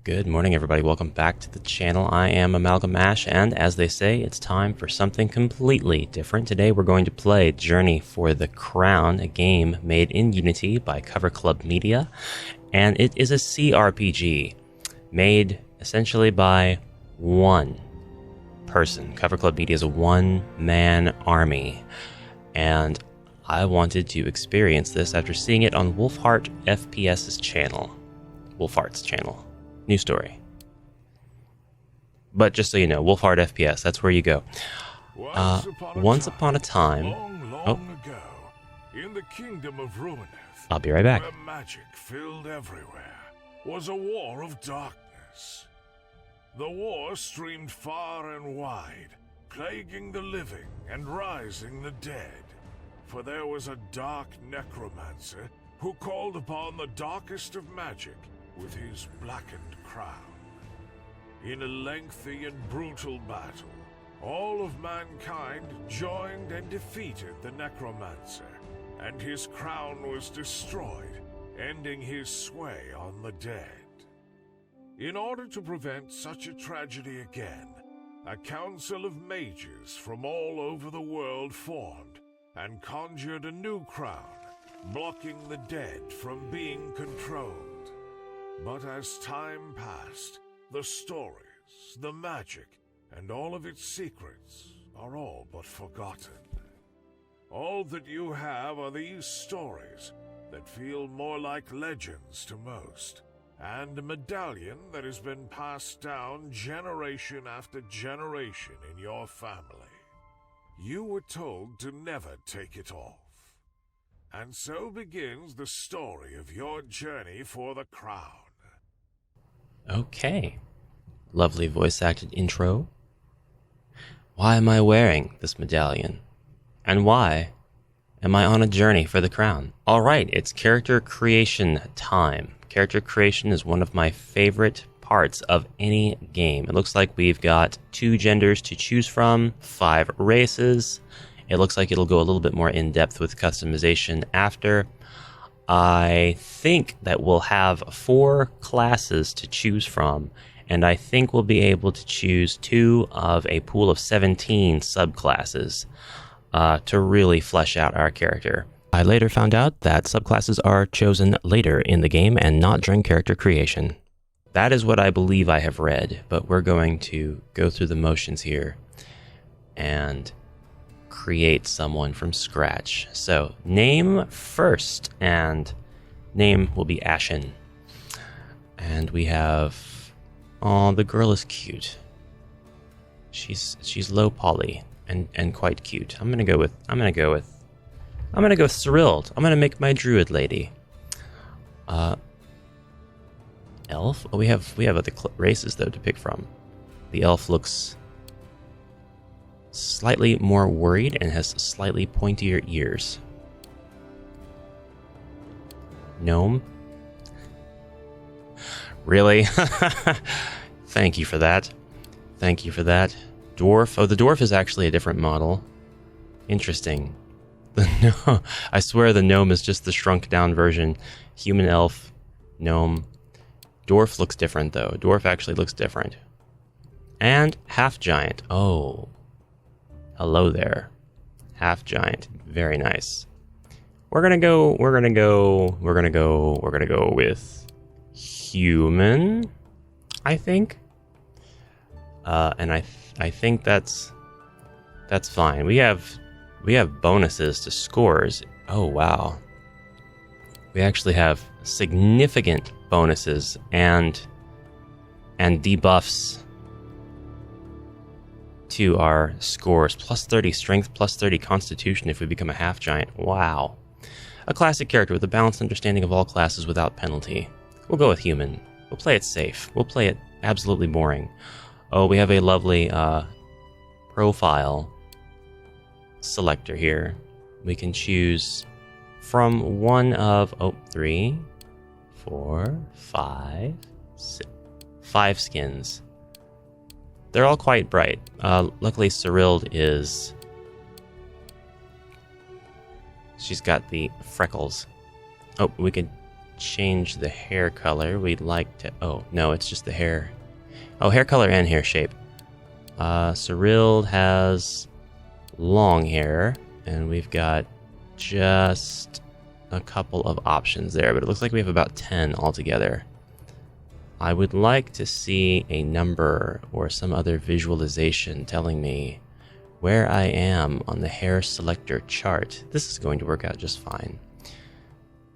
Good morning, everybody. Welcome back to the channel. I am Amalgamash, and as they say, it's time for something completely different. Today we're going to play Journey for the Crown, a game made in Unity by Cover Club Media, and it is a CRPG made essentially by one person. Cover Club Media is a one-man army, and I wanted to experience this after seeing it on Wolfheart FPS's channel. Wolfheart's channel. New story. But just so you know, Wolfheart FPS, that's where you go. Once upon a time... Long ago, in the kingdom of Ruineth, I'll be right back. where magic filled everywhere, was a war of darkness. The war streamed far and wide, plaguing the living and rising the dead. For there was a dark necromancer who called upon the darkest of magic with his blackened crown. In a lengthy and brutal battle, all of mankind joined and defeated the necromancer, and his crown was destroyed, ending his sway on the dead. In order to prevent such a tragedy again, a council of mages from all over the world formed and conjured a new crown, blocking the dead from being controlled. But as time passed, the stories, the magic, and all of its secrets are all but forgotten. All that you have are these stories that feel more like legends to most, and a medallion that has been passed down generation after generation in your family. You were told to never take it off. And so begins the story of your journey for the crown. Okay. Lovely voice-acted intro. Why am I wearing this medallion? And why am I on a journey for the crown? Alright, it's character creation time. Character creation is one of my favorite parts of any game. It looks like we've got 2 genders to choose from, 5 races. It looks like it'll go a little bit more in-depth with customization after. I think that we'll have 4 classes to choose from, and I think we'll be able to choose 2 of a pool of 17 subclasses to really flesh out our character. I later found out that subclasses are chosen later in the game and not during character creation. That is what I believe I have read, but we're going to go through the motions here and create someone from scratch. So, name first, and name will be Ashen. And we have... oh, the girl is cute. She's low poly and quite cute. I'm gonna go Thrilled. I'm gonna make my druid lady. Elf? Oh, we have other races though to pick from. The elf looks slightly more worried and has slightly pointier ears. Gnome? Really? Thank you for that. Thank you for that. Dwarf? Oh, the dwarf is actually a different model. Interesting. No, I swear the gnome is just the shrunk down version. Human elf, gnome. Dwarf looks different though. Dwarf actually looks different. And half giant. Oh. Hello there. Half giant. Very nice. We're gonna go with human, I think. And I think that's fine. We have bonuses to scores. Oh wow. We actually have significant bonuses and debuffs to our scores. Plus 30 strength, plus 30 constitution if we become a half giant. Wow. A classic character with a balanced understanding of all classes without penalty. We'll go with human. We'll play it safe. We'll play it absolutely boring. Oh, we have a lovely profile selector here. We can choose from one of 3, 4, 5, 6, 5 skins. They're all quite bright. Luckily, Cyrilde is... she's got the freckles. Oh, we could change the hair color, we'd like to... Oh, no, it's just the hair. Oh, hair color and hair shape. Cyril has long hair, and we've got just a couple of options there, but it looks like we have about 10 altogether. I would like to see a number or some other visualization telling me where I am on the hair selector chart. This is going to work out just fine.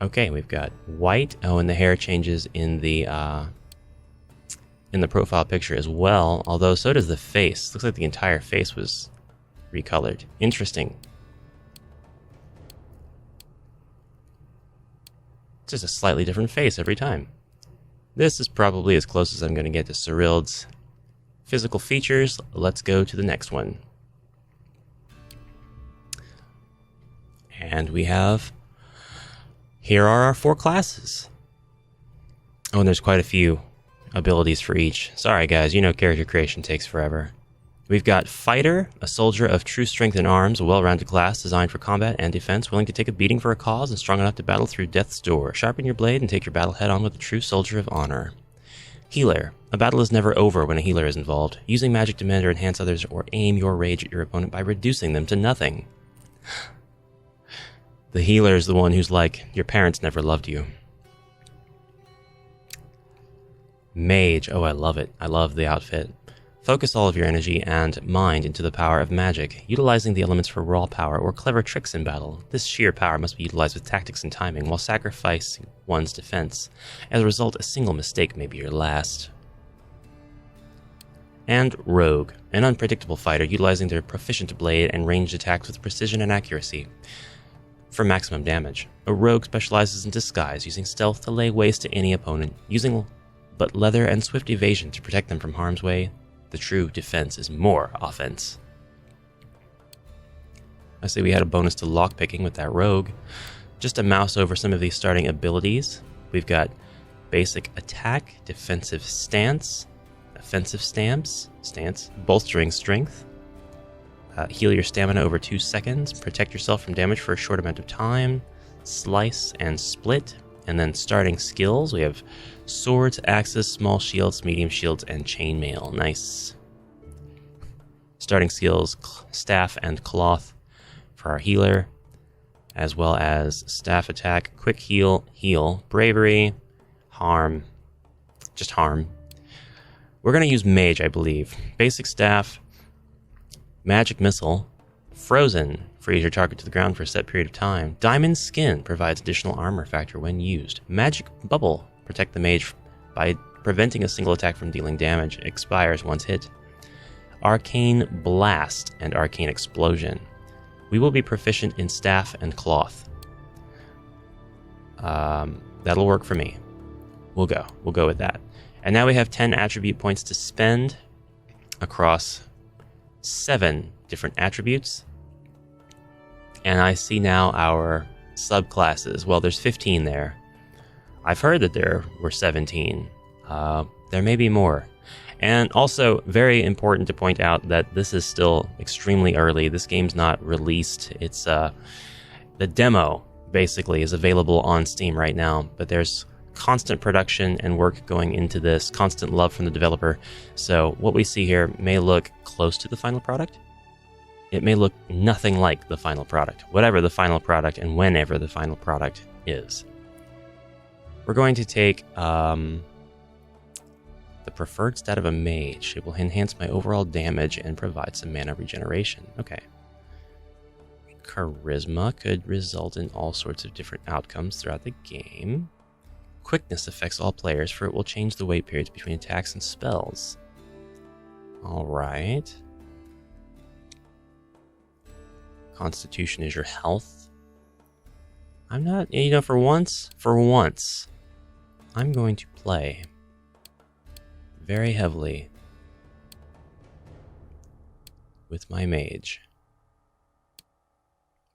Okay, we've got white. Oh, and the hair changes in the profile picture as well, although so does the face. Looks like the entire face was recolored. Interesting. It's just a slightly different face every time. This is probably as close as I'm going to get to Cyril's physical features. Let's go to the next one. And we have... Here are our 4 classes. Oh, and there's quite a few abilities for each. Sorry guys, you know character creation takes forever. We've got Fighter, a soldier of true strength in arms, a well-rounded class designed for combat and defense, willing to take a beating for a cause and strong enough to battle through death's door. Sharpen your blade and take your battle head-on with a true soldier of honor. Healer, a battle is never over when a healer is involved. Using magic to mend or enhance others or aim your rage at your opponent by reducing them to nothing. The healer is the one who's like, your parents never loved you. Mage, oh I love it. I love the outfit. Focus all of your energy and mind into the power of magic, utilizing the elements for raw power or clever tricks in battle. This sheer power must be utilized with tactics and timing while sacrificing one's defense. As a result, a single mistake may be your last. And Rogue, an unpredictable fighter utilizing their proficient blade and ranged attacks with precision and accuracy for maximum damage. A rogue specializes in disguise, using stealth to lay waste to any opponent, using but leather and swift evasion to protect them from harm's way. The true defense is more offense. I say we had a bonus to lockpicking with that rogue. Just a mouse over some of these starting abilities. We've got basic attack, defensive stance, offensive stance, bolstering strength, heal your stamina over 2 seconds, protect yourself from damage for a short amount of time, slice and split, and then starting skills, we have swords, axes, small shields, medium shields, and chainmail. Nice. Starting skills, staff and cloth for our healer, as well as staff attack, quick heal, bravery, harm, just harm. We're going to use mage, I believe. Basic staff, magic missile, frozen, freeze your target to the ground for a set period of time. Diamond skin provides additional armor factor when used. Magic bubble, protect the mage by preventing a single attack from dealing damage. Expires once hit. Arcane blast and arcane explosion. We will be proficient in staff and cloth. That'll work for me. We'll go with that. And now we have 10 attribute points to spend across 7 different attributes. And I see now our subclasses. Well, there's 15 there. I've heard that there were 17. There may be more. And also, very important to point out that this is still extremely early. This game's not released. It's the demo, basically, is available on Steam right now. But there's constant production and work going into this, constant love from the developer. So what we see here may look close to the final product. It may look nothing like the final product, whatever the final product and whenever the final product is. We're going to take the preferred stat of a mage. It will enhance my overall damage and provide some mana regeneration. Okay. Charisma could result in all sorts of different outcomes throughout the game. Quickness affects all players, for it will change the wait periods between attacks and spells. Alright. Constitution is your health. I'm not, for once, I'm going to play very heavily with my mage.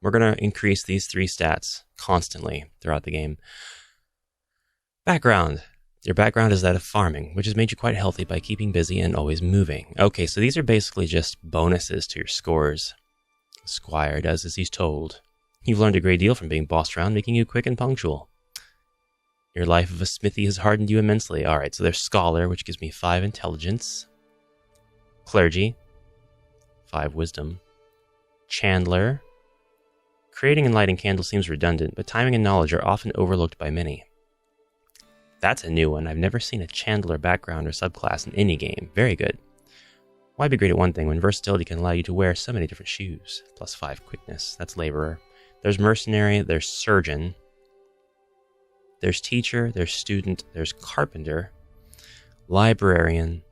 We're going to increase these 3 stats constantly throughout the game. Background. Your background is that of farming, which has made you quite healthy by keeping busy and always moving. Okay, so these are basically just bonuses to your scores. Squire does as he's told. You've learned a great deal from being bossed around, making you quick and punctual. Your life of a smithy has hardened you immensely. All right, so there's Scholar, which gives me 5 intelligence. Clergy, 5 wisdom. Chandler. Creating and lighting candles seems redundant, but timing and knowledge are often overlooked by many. That's a new one. I've never seen a Chandler background or subclass in any game. Very good. Why be great at one thing when versatility can allow you to wear so many different shoes? Plus 5 quickness. That's Laborer. There's Mercenary. There's Surgeon. There's Teacher. There's Student. There's Carpenter. Librarian.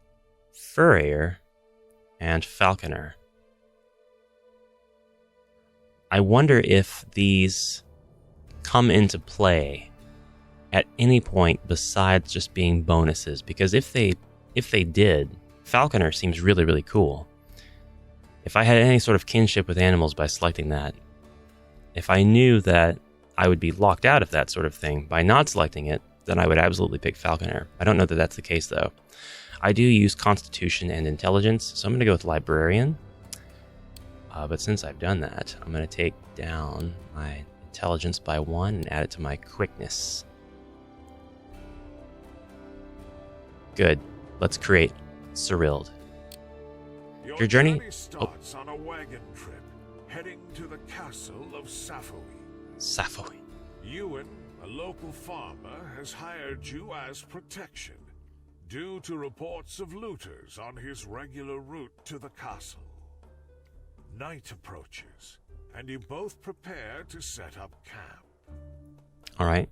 Furrier. And Falconer. I wonder if these come into play at any point besides just being bonuses, because if they did, Falconer seems really, really cool. If I had any sort of kinship with animals by selecting that, if I knew that I would be locked out of that sort of thing by not selecting it, then I would absolutely pick Falconer. I don't know that that's the case, though. I do use Constitution and Intelligence, so I'm going to go with Librarian. But since I've done that, I'm going to take down my Intelligence by 1 and add it to my Quickness. Good. Let's create Cyrilde. Your journey starts on a wagon trip, heading to the castle of Saphoe. Ewan, a local farmer, has hired you as protection, due to reports of looters on his regular route to the castle. Night approaches, and you both prepare to set up camp. Alright.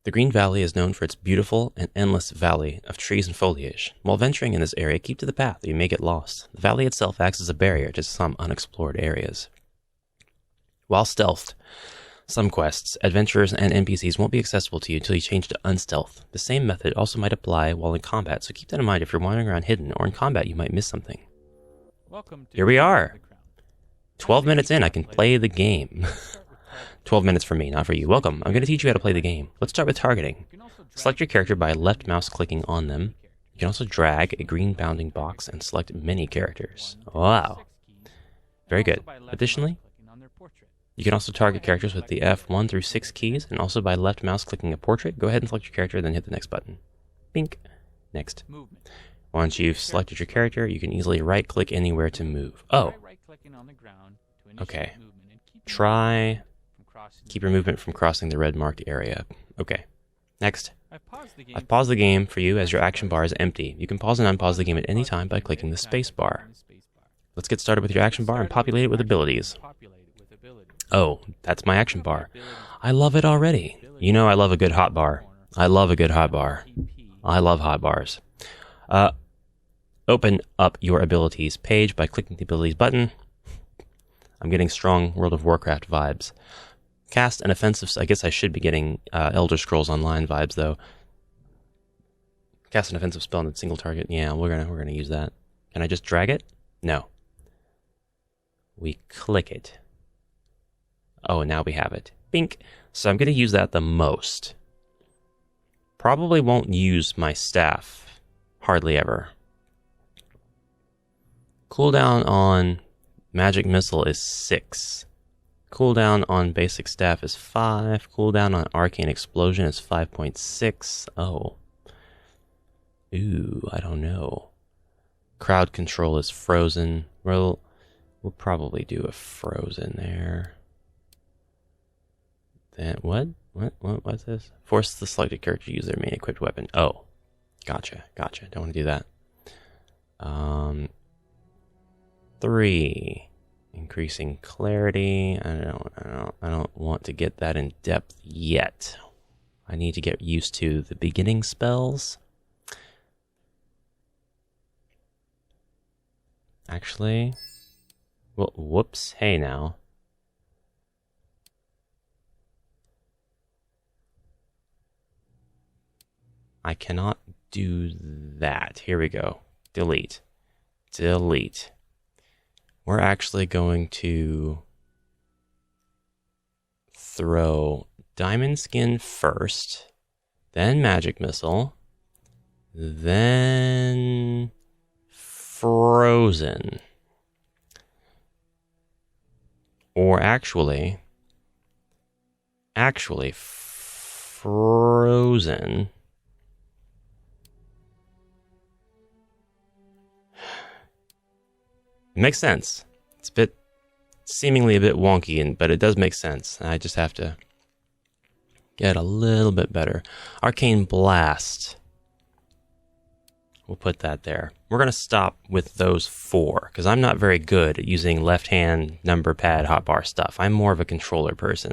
The Green Valley is known for its beautiful and endless valley of trees and foliage. While venturing in this area, keep to the path or you may get lost. The valley itself acts as a barrier to some unexplored areas. While stealthed, some quests, adventurers, and NPCs won't be accessible to you until you change to unstealth. The same method also might apply while in combat, so keep that in mind if you're wandering around hidden, or in combat you might miss something. Here we are! 12 minutes in, I can play the game. 12 minutes for me, not for you. Welcome, I'm going to teach you how to play the game. Let's start with targeting. Select your character by left mouse clicking on them. You can also drag a green bounding box and select many characters. Wow. Very good. Additionally, you can also target characters with the F1 through 6 keys, and also by left mouse clicking a portrait. Go ahead and select your character, then hit the next button. Bink. Next. Once you've selected your character, you can easily right-click anywhere to move. Oh. Okay. Keep your movement from crossing the red marked area. Okay. Next. I've paused the game for you as your action bar is empty. You can pause and unpause the game at any time by clicking the space bar. Let's get started with your action bar and populate it with abilities. Oh, that's my action bar. I love it already. You know I love a good hot bar. I love a good hot bar. I love hot bars. Open up your abilities page by clicking the abilities button. I'm getting strong World of Warcraft vibes. Cast an offensive... I guess I should be getting Elder Scrolls Online vibes, though. Cast an offensive spell on a single target. Yeah, we're gonna use that. Can I just drag it? No. We click it. Oh, now we have it. Bink. So I'm going to use that the most. Probably won't use my staff. Hardly ever. Cooldown on Magic Missile is 6. Cooldown on Basic Staff is 5. Cooldown on Arcane Explosion is 5.6. Oh. Ooh, I don't know. Crowd Control is Frozen. We'll probably do a Frozen there. Then what's this? Force the selected character to use their main equipped weapon. Oh, gotcha. Don't want to do that. 3, increasing clarity. I don't want to get that in depth yet. I need to get used to the beginning spells. Actually, well, whoops. Hey now. I cannot do that. Here we go. Delete. We're actually going to throw Diamond Skin first, then Magic Missile, then Frozen. Or actually, frozen. It makes sense. It's seemingly a bit wonky, but it does make sense. I just have to get a little bit better. Arcane Blast. We'll put that there. We're going to stop with those 4, because I'm not very good at using left-hand number pad hotbar stuff. I'm more of a controller person.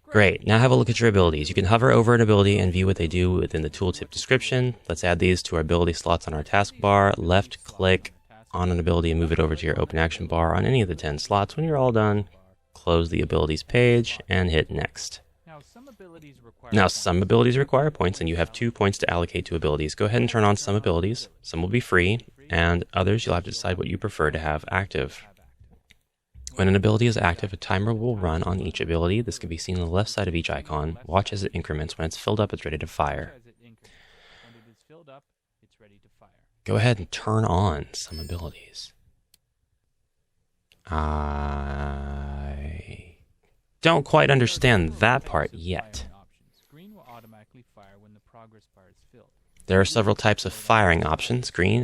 Great. Now have a look at your abilities. You can hover over an ability and view what they do within the tooltip description. Let's add these to our ability slots on our taskbar. Left click on an ability and move it over to your open action bar on any of the 10 slots. When you're all done, close the abilities page and hit next. Now some abilities require points, and you have 2 points to allocate to abilities. Go ahead and turn on some abilities. Some will be free, and others you'll have to decide what you prefer to have active. When an ability is active, a timer will run on each ability. This can be seen on the left side of each icon. Watch as it increments. When it's filled up, it's ready to fire. Go ahead and turn on some abilities. I don't quite understand that part yet. There are several types of firing options. Green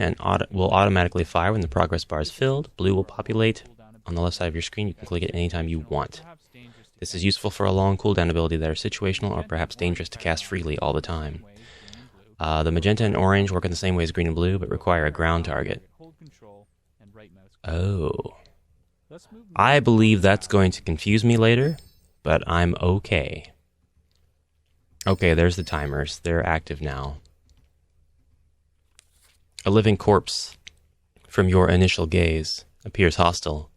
will automatically fire when the progress bar is filled. Blue will populate on the left side of your screen. You can click it anytime you want. This is useful for a long cooldown ability that are situational or perhaps dangerous to cast freely all the time. The magenta and orange work in the same way as green and blue, but require a ground target. Oh. I believe that's going to confuse me later, but I'm okay. Okay, there's the timers. They're active now. A living corpse from your initial gaze appears hostile.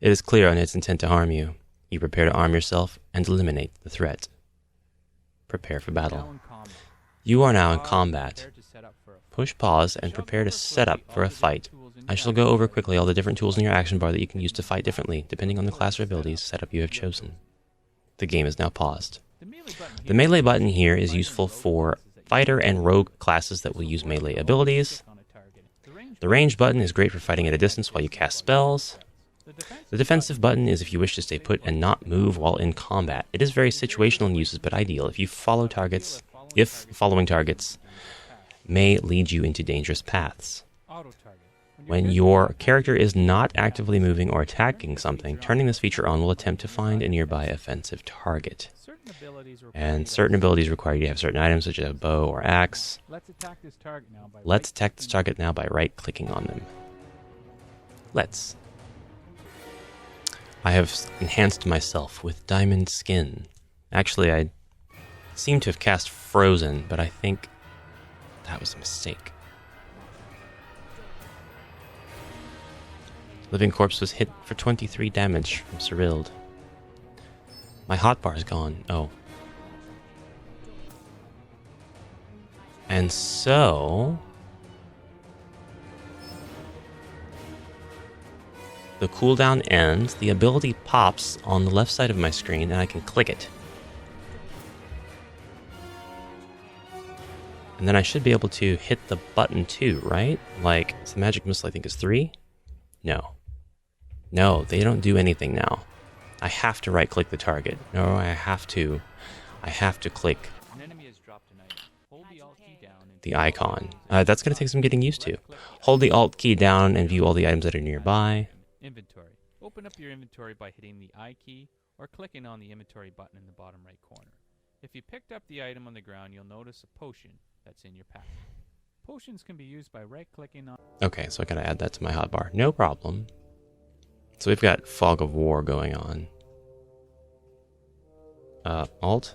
It is clear on its intent to harm you. You prepare to arm yourself and eliminate the threat. Prepare for battle. You are now in combat. Push pause and prepare to set up for a fight. I shall go over quickly all the different tools in your action bar that you can use to fight differently, depending on the class or abilities setup you have chosen. The game is now paused. The melee button here is useful for fighter and rogue classes that will use melee abilities. The range button is great for fighting at a distance while you cast spells. The defensive button is if you wish to stay put and not move while in combat. It is very situational in uses, but ideal if following targets may lead you into dangerous paths. When your character is not actively moving or attacking something, turning this feature on will attempt to find a nearby offensive target. And certain abilities require you to have certain items, such as a bow or axe. Let's attack this target now by right-clicking on them. I have enhanced myself with diamond skin. Actually, I seem to have cast Frozen, but I think that was a mistake. Living Corpse was hit for 23 damage from Cyrilde. My hotbar is gone. Oh. And so the cooldown ends, the ability pops on the left side of my screen, and I can click it. And then I should be able to hit the button too, right? Like, so the magic missile I think is 3? No. No, they don't do anything now. I have to right-click the target. No, I have to click the icon. That's going to take some getting used to. Hold the Alt key down and view all the items that are nearby. Inventory. Open up your inventory by hitting the I key or clicking on the inventory button in the bottom right corner. If you picked up the item on the ground, you'll notice a potion that's in your pack. Potions can be used by right-clicking on... Okay, so I gotta add that to my hotbar. No problem. So we've got Fog of War going on. Alt.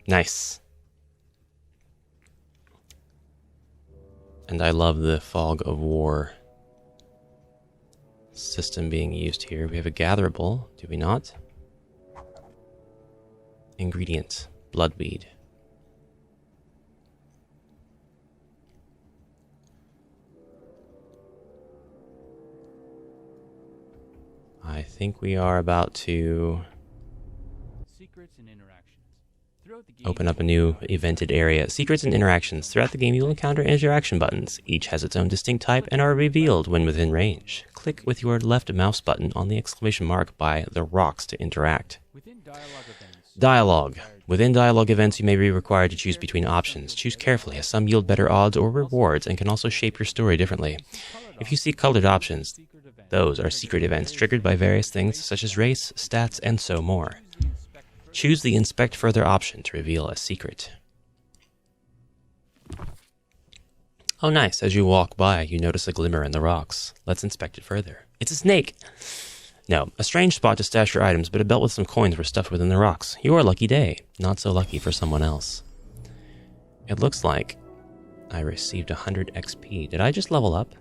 Nice. And I love the Fog of War system being used here. We have a gatherable, do we not? Ingredient, bloodweed. I think we are about to... Secrets and interactions. Throughout the game, Open up a new evented area. Secrets and interactions. Throughout the game, you'll encounter interaction buttons. Each has its own distinct type and are revealed when within range. Click with your left mouse button on the exclamation mark by the rocks to interact. within dialogue events, Dialogue. Within dialogue events, you may be required to choose between options. Choose carefully, as some yield better odds or rewards and can also shape your story differently. If you see colored options, secret events, those are secret events triggered by various things such as race, stats, and so more. Choose the Inspect Further option to reveal a secret. Oh nice, as you walk by, you notice a glimmer in the rocks. Let's inspect it further. It's a snake! No, a strange spot to stash your items, but a belt with some coins were stuffed within the rocks. Your lucky day. Not so lucky for someone else. It looks like I received 100 XP. Did I just level up?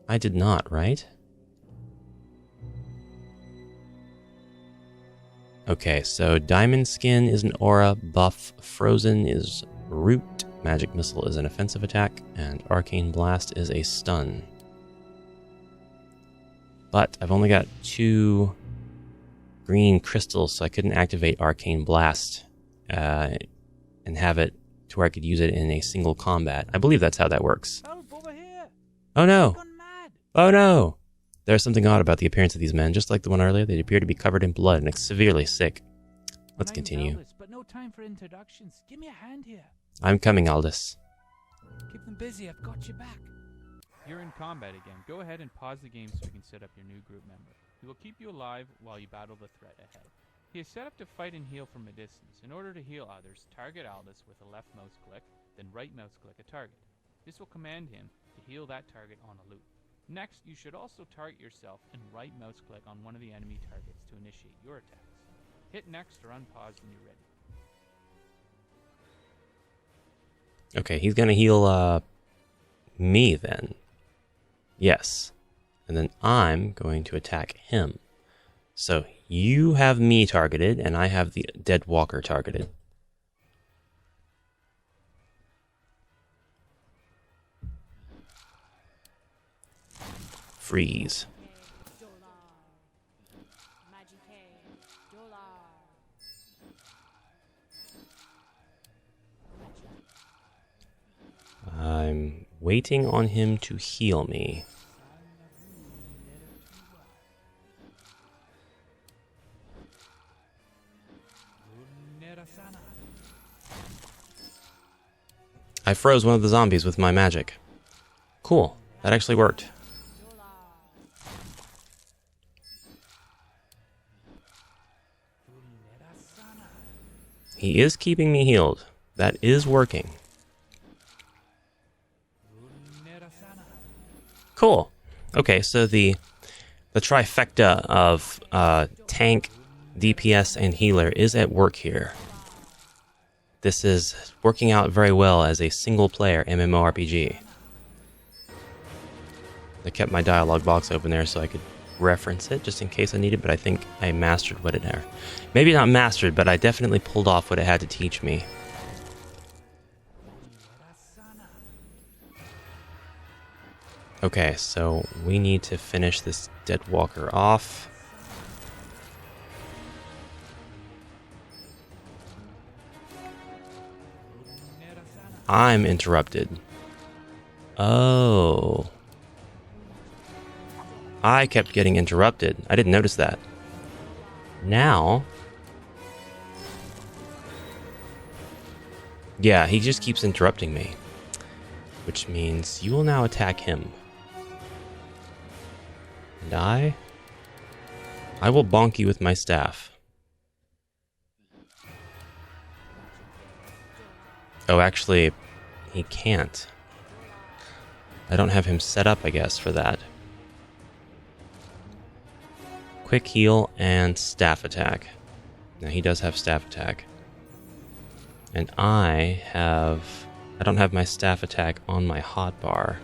I did not, right? Okay, so Diamond Skin is an aura buff, Frozen is root, Magic Missile is an offensive attack, and Arcane Blast is a stun. But I've only got 2 green crystals, so I couldn't activate Arcane Blast and have it to where I could use it in a single combat. I believe that's how that works. Help over here! Oh no! Gone mad! Oh no! There's something odd about the appearance of these men. Just like the one earlier, they appear to be covered in blood and severely sick. Let's My name's continue. Aldous, but no time for introductions. Give me a hand here. I'm coming, Aldous. Keep them busy. I've got your back. You're in combat again. Go ahead and pause the game so we can set up your new group member. He will keep you alive while you battle the threat ahead. He is set up to fight and heal from a distance. In order to heal others, target Aldous with a left mouse click, then right mouse click a target. This will command him to heal that target on a loop. Next, you should also target yourself and right mouse click on one of the enemy targets to initiate your attacks. Hit next or unpause when you're ready. Okay, he's gonna heal me then. Yes. And then I'm going to attack him. So you have me targeted, and I have the dead walker targeted. Freeze. I'm waiting on him to heal me. I froze one of the zombies with my magic. Cool, that actually worked. He is keeping me healed. That is working. Cool. Okay, so the trifecta of tank, DPS, and healer is at work here. This is working out very well as a single-player MMORPG. I kept my dialogue box open there so I could reference it just in case I need it, but I think I mastered what it had. Maybe not mastered, but I definitely pulled off what it had to teach me. Okay, so we need to finish this dead walker off. I'm interrupted. Oh. I kept getting interrupted. I didn't notice that. Now. Yeah, he just keeps interrupting me. Which means you will now attack him. And I will bonk you with my staff. Oh, actually, he can't. I don't have him set up, I guess, for that. Quick heal and staff attack. Now, he does have staff attack. And I don't have my staff attack on my hotbar.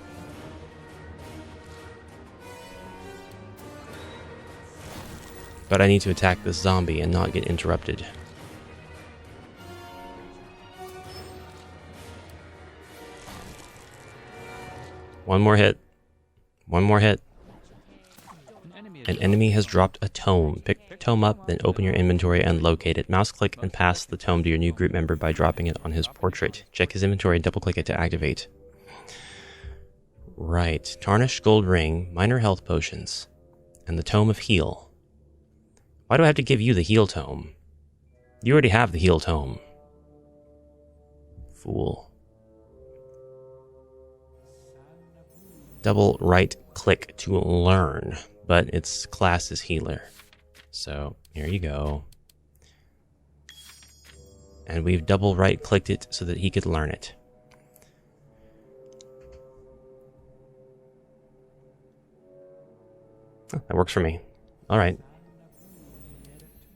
But I need to attack this zombie and not get interrupted. One more hit. One more hit. An enemy An enemy has dropped a tome. Pick the tome up, then open your inventory and locate it. Mouse click and pass the tome to your new group member by dropping it on his portrait. Check his inventory and double click it to activate. Right. Tarnished gold ring, minor health potions, and the tome of heal. Why do I have to give you the heal tome? You already have the heal tome. Fool. Double right click to learn, but its class is healer. So here you go. And we've double right clicked it so that he could learn it. Oh, that works for me. All right.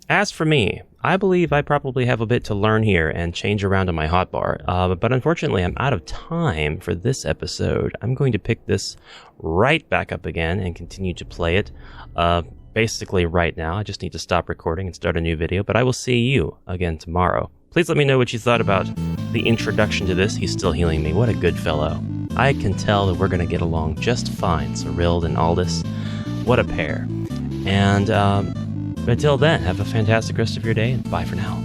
As for me, I believe I probably have a bit to learn here and change around on my hotbar, but unfortunately I'm out of time for this episode. I'm going to pick this right back up again and continue to play it basically right now. I just need to stop recording and start a new video, but I will see you again tomorrow. Please let me know what you thought about the introduction to this. He's still healing me. What a good fellow. I can tell that we're going to get along just fine, Cyrild and Aldous. What a pair. And until then, have a fantastic rest of your day, and bye for now.